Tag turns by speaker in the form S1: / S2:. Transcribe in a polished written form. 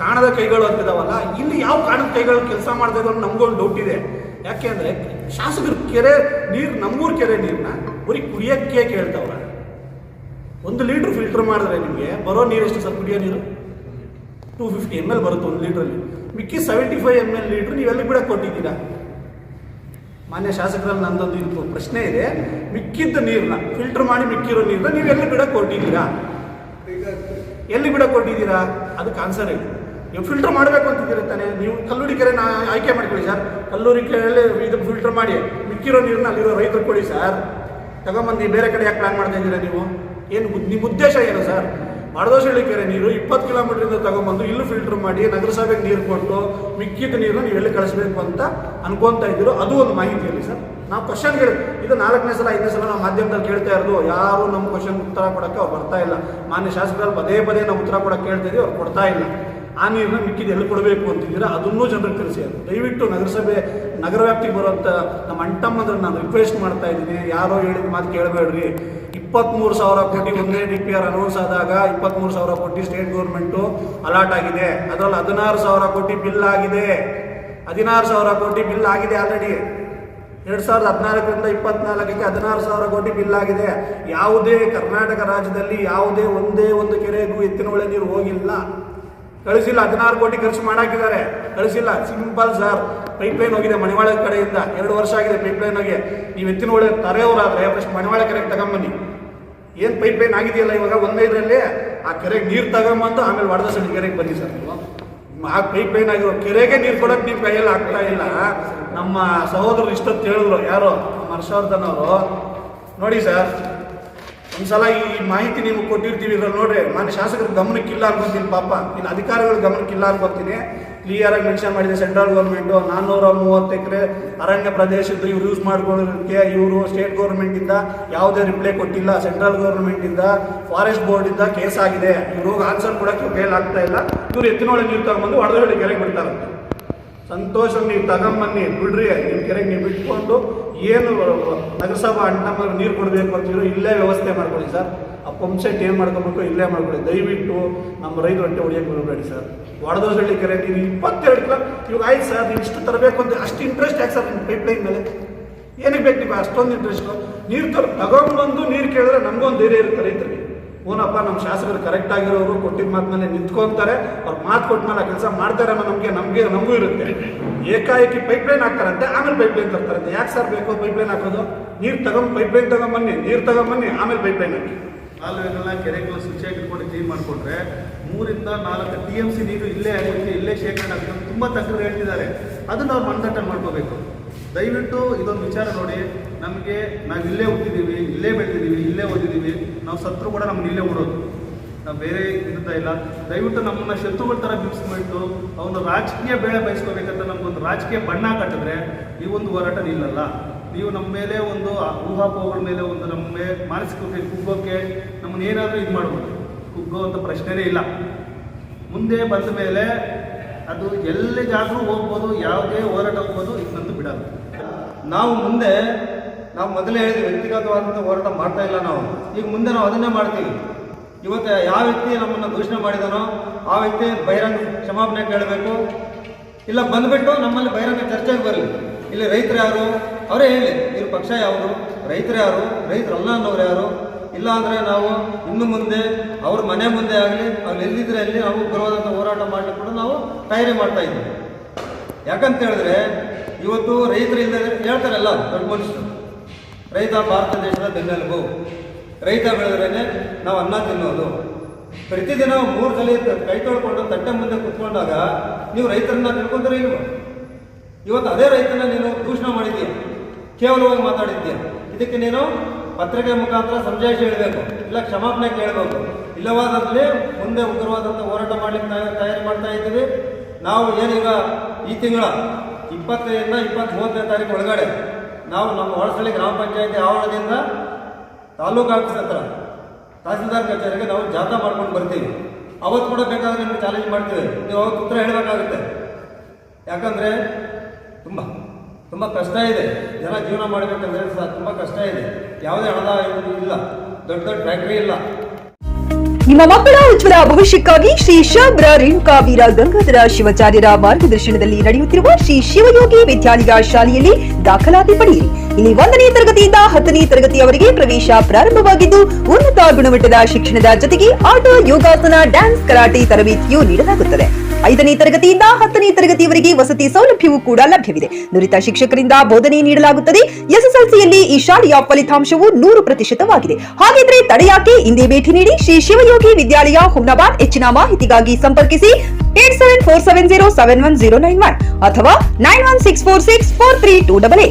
S1: ಕಾಣದ ಕೈಗಳು ಅಂತಿದಾವಲ್ಲ, ಇಲ್ಲಿ ಯಾವ ಕಾಣದ ಕೈಗಳು ಕೆಲಸ ಮಾಡ್ತಾ ಇದ್ರು ನಮಗೊಂದು ಡೌಟ್ ಇದೆ. ಯಾಕೆ ಅಂದರೆ ಶಾಸಕರು ಕೆರೆ ನೀರು, ನಮ್ಮೂರು ಕೆರೆ ನೀರನ್ನ ಬರೀ ಕುಡಿಯೋಕ್ಕೆ ಕೇಳ್ತಾವ್ರ. 1 ಲೀಟ್ರ್ ಫಿಲ್ಟರ್ ಮಾಡಿದ್ರೆ ನಿಮಗೆ ಬರೋ ನೀರು ಎಷ್ಟು ಸರ್? ಕುಡಿಯೋ ನೀರು 250 ml ಬರುತ್ತೆ 1 ಲೀಟ್ರಲ್ಲಿ. ಮಿಕ್ಕಿ 75 ml ಲೀಟ್ರ್ ನೀವೆಲ್ಲಿ ಬಿಡಕ್ಕೆ ಕೊಟ್ಟಿದ್ದೀರಾ? ಮಾನ್ಯ ಶಾಸಕರಲ್ಲಿ ನಂದೊಂದು ಇದು ಪ್ರಶ್ನೆ ಇದೆ. ಮಿಕ್ಕಿದ್ದ ನೀರನ್ನ ಫಿಲ್ಟರ್ ಮಾಡಿ ಮಿಕ್ಕಿರೋ ನೀರನ್ನ ನೀವೆಲ್ಲಿ ಬಿಡಕ್ಕೆ ಕೊಟ್ಟಿದ್ದೀರಾ? ಎಲ್ಲಿ ಬಿಡಕ್ಕೆ ಕೊಟ್ಟಿದ್ದೀರಾ? ಅದಕ್ಕೆ ಆನ್ಸರ್ ಇದೆ. ನೀವು ಫಿಲ್ಟರ್ ಮಾಡಬೇಕು ಅಂತಿದ್ದೀರ ತಾನೆ. ನೀವು ಕಲ್ಲೂರಿ ಕೆರೆನ ಆಯ್ಕೆ ಮಾಡ್ಕೊಳ್ಳಿ ಸರ್. ಕಲ್ಲೂರಿ ಕೆರೆಯಲ್ಲಿ ಇದು ಫಿಲ್ಟರ್ ಮಾಡಿ ಮಿಕ್ಕಿರೋ ನೀರನ್ನ ಅಲ್ಲಿರೋ ರೈತರು ಕೊಡಿ ಸರ್. ತಗೊಂಬಂದು ಬೇರೆ ಕಡೆ ಯಾಕೆ ಪ್ಲಾನ್ ಮಾಡ್ತಾ ಇದ್ದೀರಾ ನೀವು? ಏನು ನಿಮ್ಮ ಉದ್ದೇಶ ಏನು ಸರ್? ಮಡದೋಶಳ್ಳಿ ಕೆರೆ ನೀರು 20 ಕಿಲೋಮೀಟರಿಂದ ತಗೊಂಬಂದು ಇಲ್ಲೂ ಫಿಲ್ಟರ್ ಮಾಡಿ ನಗರಸಭೆಗೆ ನೀರು ಕೊಟ್ಟು ಮಿಕ್ಕಿದ ನೀರನ್ನ ನೀವೆಲ್ಲಿ ಕಳಿಸ್ಬೇಕು ಅಂತ ಅನ್ಕೊತಾ ಇದ್ದೀರೋ ಅದು ಒಂದು ಮಾಹಿತಿಯಲ್ಲಿ ಸರ್. ನಾವು ಕ್ವಶನ್ಗಳು ಇದು 4ನೇ ಸಲ 5ನೇ ಸಲ ನಾವು ಮಾಧ್ಯಮದಲ್ಲಿ ಕೇಳ್ತಾ ಇರೋದು, ಯಾರು ನಮ್ಮ ಕ್ವಶನ್ ಉತ್ತರ ಕೊಡೋಕ್ಕೆ ಅವ್ರು ಬರ್ತಾ ಇಲ್ಲ. ಮಾನ್ಯ ಶಾಸಕರಲ್ಲಿ ಪದೇ ನಾವು ಉತ್ತರ ಕೊಡೋಕ್ಕೆ ಕೇಳ್ತಾ ಇದ್ದೀವಿ, ಅವ್ರು ಕೊಡ್ತಾ ಇಲ್ಲ. ಆ ನೀರನ್ನ ಮಿಕ್ಕಿದ ಎಲ್ಲಿ ಕೊಡಬೇಕು ಅಂತಿದ್ದೀರಾ ಅದನ್ನೂ ಜನರಿಗೆ ತಿಳಿಸಿ. ಅದು ದಯವಿಟ್ಟು ನಗರಸಭೆ ನಗರ ವ್ಯಾಪ್ತಿಗೆ ಬರುವಂಥ ನಮ್ಮ ಅಂಟಮ್ಮಂದ್ರೆ ನಾನು ರಿಕ್ವೆಸ್ಟ್ ಮಾಡ್ತಾ ಇದ್ದೀನಿ, ಯಾರೋ ಹೇಳಿದ ಮಾತು ಕೇಳಬೇಡ್ರಿ. 23,000 ಕೋಟಿ ಒಂದೇ DPR ಅನೌನ್ಸ್ ಆದಾಗ 23,000 ಕೋಟಿ ಸ್ಟೇಟ್ ಗೌರ್ಮೆಂಟು ಅಲಾಟ್ ಆಗಿದೆ. ಅದರಲ್ಲಿ 16,000 ಕೋಟಿ ಬಿಲ್ ಆಗಿದೆ. 16,000 ಕೋಟಿ ಬಿಲ್ ಆಗಿದೆ ಆಲ್ರೆಡಿ. 2014ರಿಂದ 24ಕ್ಕೆ 16,000 ಕೋಟಿ ಬಿಲ್ ಆಗಿದೆ. ಯಾವುದೇ ಕರ್ನಾಟಕ ರಾಜ್ಯದಲ್ಲಿ ಯಾವುದೇ ಒಂದೇ ಒಂದು ಕೆರೆಗೂ ಎತ್ತಿನ ಹೊಳೆ ನೀರು ಹೋಗಿಲ್ಲ, ಕಳಿಸಿಲ್ಲ. 16 ಕೋಟಿ ಖರ್ಚು ಮಾಡಾಕಿದ್ದಾರೆ, ಕಳಿಸಿಲ್ಲ. Simple sir. ಪೈಪ್ಲೈನ್ ಹೋಗಿದೆ ಮಣಿವಾಳ ಕಡೆಯಿಂದ, 2 ವರ್ಷ ಆಗಿದೆ ಪೈಪ್ಲೈನ್ ಹೋಗಿ. ನೀವು ಎತ್ತಿನ ಹೊಳೆ ತರೆಯವರಾದರೆ ಫಸ್ಟ್ ಮಣಿವಾಳ ಕೆರೆಗೆ ತಗೊಂಬನ್ನಿ. ಏನು ಪೈಪ್ಲೈನ್ ಆಗಿದೆಯಲ್ಲ ಇವಾಗ 15ರಲ್ಲಿ, ಆ ಕೆರೆಗೆ ನೀರು ತಗೊಂಬಂದು ಆಮೇಲೆ ವಡದಸಳ್ಳಿ ಕೆರೆಗೆ ಬನ್ನಿ ಸರ್. ನೀವು ಆ ಪೈಪ್ಲೈನ್ ಆಗಿರೋ ಕೆರೆಗೆ ನೀರು ಕೊಡೋಕೆ ನಿಮ್ಮ ಕೈಯಲ್ಲಿ ಆಗ್ತಾ ಇಲ್ಲ. ನಮ್ಮ ಸಹೋದರರು ಇಷ್ಟೊತ್ತು ಹೇಳಿದ್ರು, ಯಾರು ನಮ್ಮ ಹರ್ಷವರ್ಧನ್ ಅವರು. ನೋಡಿ ಸರ್, ಒಂದ್ಸಲ ಈ ಮಾಹಿತಿ ನೀವು ಕೊಟ್ಟಿರ್ತೀವಿ ಇದ್ರಲ್ಲಿ ನೋಡ್ರಿ. ಮಾನ್ಯ ಶಾಸಕರ ಗಮನಕ್ಕಿಲ್ಲ ಅನ್ಕೊತೀನಿ, ಪಾಪ ಇನ್ನು ಅಧಿಕಾರಿಗಳ ಗಮನಕ್ಕಿಲ್ಲ ಅನ್ಕೊತೀನಿ. ಕ್ಲಿಯರಾಗಿ ಮೆನ್ಷನ್ ಮಾಡಿದೆ ಸೆಂಟ್ರಲ್ ಗೌರ್ಮೆಂಟು 430 ಎಕರೆ ಅರಣ್ಯ ಪ್ರದೇಶದ್ದು ಇವ್ರು ಯೂಸ್ ಮಾಡ್ಕೊಳ್ಳೋದಕ್ಕೆ ಇವರು ಸ್ಟೇಟ್ ಗೌರ್ಮೆಂಟಿಂದ ಯಾವುದೇ ರಿಪ್ಲೈ ಕೊಟ್ಟಿಲ್ಲ. ಸೆಂಟ್ರಲ್ ಗೌರ್ಮೆಂಟಿಂದ ಫಾರೆಸ್ಟ್ ಬೋರ್ಡಿಂದ ಕೇಸ್ ಆಗಿದೆ. ಇವ್ರು ಆನ್ಸರ್ ಕೊಡೋಕ್ಕೆ ಬೇಲ್ ಆಗ್ತಾ ಇಲ್ಲ. ಇವ್ರು ಎತ್ತಿನೊಳಗೆ ನೀರು ತಗೊಂಬಂದು ವಡದಹಳ್ಳಿ ಕೆರೆಗೆ ಬಿಡ್ತಾರಂತೆ. ಸಂತೋಷ, ನೀವು ತಗೊಂಬನ್ನಿ, ಬಿಡ್ರಿ. ನಿಮ್ಮ ಕೆರೆಗೆ ನೀವು ಬಿಟ್ಕೊಂಡು ಏನು ನಗರಸಭಾ ಅಂಟಮ್ಮ ನೀರು ಕೊಡಬೇಕು ಅಂತಿದ್ರು ಇಲ್ಲೇ ವ್ಯವಸ್ಥೆ ಮಾಡ್ಕೊಳ್ಳಿ ಸರ್. ಆ ಪಂಪ್ ಸೆಟ್ ಏನು ಮಾಡ್ಕೊಬೇಕು ಇಲ್ಲೇ ಮಾಡ್ಕೊಳ್ಳಿ. ದಯವಿಟ್ಟು ನಮ್ಮ ರೈತರು ಹೊಟ್ಟೆ ಹೊಡಿಯೋಕ್ಕೆ ಬರಬೇಡಿ ಸರ್. ವಡದಹಳ್ಳಿ ಕೆರೆ ನೀರು 22 ಕಿಲೋ ಇವಾಗ ಆಯ್ತು ಸರ್. ನೀವು ಇಷ್ಟು ತರಬೇಕು ಅಂತ ಅಷ್ಟು ಇಂಟ್ರೆಸ್ಟ್ ಯಾಕೆ ಸರ್ ನಿಮ್ಮ ಪೈಪ್ಲೈನ್ ಮೇಲೆ? ಏನಕ್ಕೆ ಬೇಕು ನೀವು ಅಷ್ಟೊಂದು ಇಂಟ್ರೆಸ್ಟು? ನೀರು ತಗೊಂಡ್ಬಂದು ನೀರು ಕೇಳಿದ್ರೆ ನಮಗೊಂದು ಧೈರ್ಯ ಇರುತ್ತೆ ರೈತರಿಗೆ. ಓನಪ್ಪ, ನಮ್ಮ ಶಾಸಕರು ಕರೆಕ್ಟ್ ಆಗಿರೋರು ಕೊಟ್ಟಿದ್ದ ಮಾತು ಮೇಲೆ ನಿಂತ್ಕೊತಾರೆ, ಅವ್ರು ಮಾತು ಕೊಟ್ಟ ಮೇಲೆ ಕೆಲಸ ಮಾಡ್ತಾರೆ ಅನ್ನೋ ನಮಗೂ ಇರುತ್ತೆ. ಏಕಾಏಕಿ ಪೈಪ್ಲೈನ್ ಹಾಕ್ತಾರಂತೆ, ಆಮೇಲೆ ಪೈಪ್ಲೈನ್ ತರ್ತಾರಂತೆ. ಯಾಕೆ ಸರ್ ಬೇಕು ಪೈಪ್ಲೈನ್ ಹಾಕೋದು? ಪೈಪ್ಲೈನ್ ತಗೊಂಬನ್ನಿ, ನೀರು ತಗೊಂಬನ್ನಿ, ಆಮೇಲೆ ಪೈಪ್ಲೈನ್ ಹಾಕಿ.
S2: ಕಾಲುವೆಗಳನ್ನ ಕೆರೆಗಳು ಸ್ವಿಚ್ ಇಟ್ಕೊಂಡು ಕ್ಲೀನ್ ಮಾಡಿಕೊಟ್ರೆ 3ರಿಂದ 4 TMC ನೀರು ಇಲ್ಲೇ ಆಗುತ್ತೆ, ಇಲ್ಲೇ ಶೇಖರಣೆ ಆಗುತ್ತೆ. ತುಂಬ ತಜ್ಞರು ಹೇಳ್ತಿದ್ದಾರೆ, ಅದನ್ನು ಅವ್ರು ಮನದಟ್ಟ ಮಾಡ್ಕೋಬೇಕು. ದಯವಿಟ್ಟು ಇದೊಂದು ವಿಚಾರ ನೋಡಿ. ನಮಗೆ ನಾವು ಇಲ್ಲೇ ಹುಟ್ಟಿದ್ದೀವಿ, ಇಲ್ಲೇ ಬೆಳೆದಿದ್ದೀವಿ, ಇಲ್ಲೇ ಓದಿದ್ದೀವಿ. ನಾವು ಸತ್ರು ಕೂಡ ನಮ್ಮನ್ನ ಇಲ್ಲೇ ಓಡೋದು, ನಾವು ಬೇರೆ ಇರ್ತಾ ಇಲ್ಲ. ದಯವಿಟ್ಟು ನಮ್ಮನ್ನು ಶತ್ರುಗಳ ಥರ ಬಿಡಿಸ್ಬಿಟ್ಟು ಅವನು ರಾಜಕೀಯ ಬೇಳೆ ಬಯಸ್ಕೋಬೇಕಂತ ನಮಗೊಂದು ರಾಜಕೀಯ ಬಣ್ಣ ಕಟ್ಟಿದ್ರೆ ಈ ಒಂದು ಹೋರಾಟ ನಿಲ್ಲಲ್ಲ. ನೀವು ನಮ್ಮ ಮೇಲೆ ಒಂದು ಊಹಾಪೋಹಗಳ ಮೇಲೆ ಒಂದು ನಮ್ಮ ಮೇಲೆ ಮಾನಸಿಕತೆ ಕುಗ್ಗೋಕ್ಕೆ ನಮ್ಮನ್ನು ಏನಾದರೂ ಇದು ಮಾಡ್ಬೋದು. ಕುಗ್ಗೋವಂಥ ಪ್ರಶ್ನೆನೇ ಇಲ್ಲ. ಮುಂದೆ ಬಂದ ಮೇಲೆ ಅದು ಎಲ್ಲಿಗಾದರೂ ಹೋಗ್ಬೋದು, ಯಾವುದೇ ಹೋರಾಟ ಹೋಗ್ಬೋದು, ಇದನ್ನಂತೂ ಬಿಡಲ್ಲ.
S3: ನಾವು ಮುಂದೆ ಮೊದಲೇ ಹೇಳಿದ್ವಿ, ವ್ಯಕ್ತಿಗತವಾದಂಥ ಹೋರಾಟ ಮಾಡ್ತಾ ಇಲ್ಲ ನಾವು. ಈಗ ಮುಂದೆ ನಾವು ಅದನ್ನೇ ಮಾಡ್ತೀವಿ. ಇವತ್ತು ಯಾವ ವ್ಯಕ್ತಿ ನಮ್ಮನ್ನು ದೂಷಣೆ ಮಾಡಿದಾನೋ ಆ ವ್ಯಕ್ತಿ ಬಹಿರಂಗ ಕ್ಷಮಾಪಣೆ ಕೇಳಬೇಕು. ಇಲ್ಲ ಬಂದುಬಿಟ್ಟು ನಮ್ಮಲ್ಲಿ ಬಹಿರಂಗ ಚರ್ಚೆಗೆ ಬರಲಿ. ಇಲ್ಲಿ ರೈತರು ಯಾರು ಅವರೇ ಹೇಳಿ, ಇವ್ರ ಪಕ್ಷ ಯಾವುದು, ರೈತರು ಯಾರು, ರೈತರಲ್ಲ ಅನ್ನೋರು ಯಾರು. ಇಲ್ಲ ಅಂದರೆ ನಾವು ಇನ್ನು ಮುಂದೆ ಅವ್ರ ಮನೆ ಮುಂದೆ ಆಗಲಿ ಅವ್ರು ಎಲ್ಲಿದ್ರೆ ಅಲ್ಲಿ ನಾವು ಉಗ್ರವಾದಂಥ ಹೋರಾಟ ಮಾಡಲಿಕ್ಕೆ ಕೂಡ ನಾವು ತಯಾರಿ ಮಾಡ್ತಾ ಇದ್ದೀವಿ. ಯಾಕಂತ ಹೇಳಿದ್ರೆ ಇವತ್ತು ರೈತರು ಇಲ್ಲದೆ ಹೇಳ್ತಾರಲ್ಲ ದೊಡ್ಡ ಮನುಷ್ಯರು, ರೈತ ಭಾರತ ದೇಶದ ಬೆನ್ನೆಲುಬು, ರೈತ ಬೆಳೆದ್ರೇ ನಾವು ಅನ್ನ ತಿನ್ನೋದು. ಪ್ರತಿದಿನ 3 ಸಲ ಕೈ ತೊಳ್ಕೊಂಡು ತಟ್ಟೆ ಮುಂದೆ ಕುತ್ಕೊಂಡಾಗ ನೀವು ರೈತರನ್ನ ತಿಳ್ಕೊಂತಾರೆ ಇಲ್ವ? ಇವತ್ತು ಅದೇ ರೈತನ ನೀನು ದೂಷಣೆ ಮಾಡಿದ್ದೀಯ, ಕೇವಲವಾಗಿ ಮಾತಾಡಿದ್ದೀಯ. ಇದಕ್ಕೆ ನೀನು ಪತ್ರಿಕೆ ಮುಖಾಂತರ ಸಂಜಾಯಿಸಿ ಹೇಳಬೇಕು, ಇಲ್ಲ ಕ್ಷಮಾಪಣೆ ಕೇಳಬೇಕು. ಇಲ್ಲವಾದಲ್ಲಿ ಮುಂದೆ ಉಗ್ರವಾದಂಥ ಹೋರಾಟ ಮಾಡಲಿಕ್ಕೆ ತಯಾರಿ ಮಾಡ್ತಾ ಇದ್ದೀವಿ. ನಾವು ಏನೀಗ ಈ ತಿಂಗಳ 20ರಿಂದ 23ನೇ ತಾರೀಕು ಒಳಗಡೆ ನಾವು ನಮ್ಮ ಹೊಳಸಳ್ಳಿ ಗ್ರಾಮ ಪಂಚಾಯತಿ ಆವರಣದಿಂದ ತಾಲೂಕು ಆಫೀಸ್ ಹತ್ರ ತಹಸೀಲ್ದಾರ್ ಕಚೇರಿಗೆ ನಾವು ಜಾಥಾ ಮಾಡ್ಕೊಂಡು ಬರ್ತೀವಿ. ಅವತ್ತು ಕೂಡ ಬೇಕಾದ್ರೆ ನಿಮ್ಗೆ ಚಾಲೆಂಜ್ ಮಾಡ್ತೀವಿ, ನೀವು ಅವತ್ತು ಉತ್ತರ ಹೇಳಬೇಕಾಗುತ್ತೆ. ಯಾಕಂದರೆ ತುಂಬ ಕಷ್ಟ ಇದೆ. ಜನ ಜೀವನ ಮಾಡಬೇಕಂದ್ರೆ ತುಂಬ ಕಷ್ಟ ಇದೆ. ಯಾವುದೇ ಹಣದ ಇಲ್ಲ, ದೊಡ್ಡ ಫ್ಯಾಕ್ಟ್ರಿ ಇಲ್ಲ.
S4: ನಿಮ್ಮ ಮಕ್ಕಳ ಉಜ್ವಲ ಭವಿಷ್ಯಕ್ಕಾಗಿ ಶ್ರೀ ಶಬ್ರ ರೇಣುಕಾ ವೀರ ಗಂಗಾಧರ ಶಿವಾಚಾರ್ಯರ ಮಾರ್ಗದರ್ಶನದಲ್ಲಿ ನಡೆಯುತ್ತಿರುವ ಶ್ರೀ ಶಿವಯೋಗಿ ವಿದ್ಯಾಲಯ ಶಾಲೆಯಲ್ಲಿ ದಾಖಲಾತಿ ಪಡೆಯಿರಿ. ಇಲ್ಲಿ 1ನೇ ತರಗತಿಯಿಂದ 10ನೇ ತರಗತಿಯವರೆಗೆ ಪ್ರವೇಶ ಪ್ರಾರಂಭವಾಗಿದ್ದು ಉನ್ನತ ಗುಣಮಟ್ಟದ ಶಿಕ್ಷಣದ ಜೊತೆಗೆ ಆಟ, ಯೋಗಾಸನ, ಡ್ಯಾನ್ಸ್, ಕರಾಟೆ ತರಬೇತಿಯೂ ನೀಡಲಾಗುತ್ತದೆ. 5ನೇ ತರಗತಿಯಿಂದ 10ನೇ ತರಗತಿಯವರೆಗೆ ವಸತಿ ಸೌಲಭ್ಯವೂ ಕೂಡ ಲಭ್ಯವಿದೆ. ನುರಿತ ಶಿಕ್ಷಕರಿಂದ ಬೋಧನೆ ನೀಡಲಾಗುತ್ತದೆ. ಎಸ್ಎಸ್ಎಲ್ಸಿಯಲ್ಲಿ ಈ ಶಾಲೆಯ ಫಲಿತಾಂಶವು 100%ವಾಗಿದೆ. ಹಾಗಿದ್ರೆ ತಡೆಯಾಕೆ? ಇಂದೇ ಭೇಟಿ ನೀಡಿ ಶ್ರೀ ಶಿವಯೋಗಿ ವಿದ್ಯಾಲಯ, ಹುಮ್ನಾಬಾದ್. ಹೆಚ್ಚಿನ ಮಾಹಿತಿಗಾಗಿ ಸಂಪರ್ಕಿಸಿ 8747071091 ಅಥವಾ 9164643288.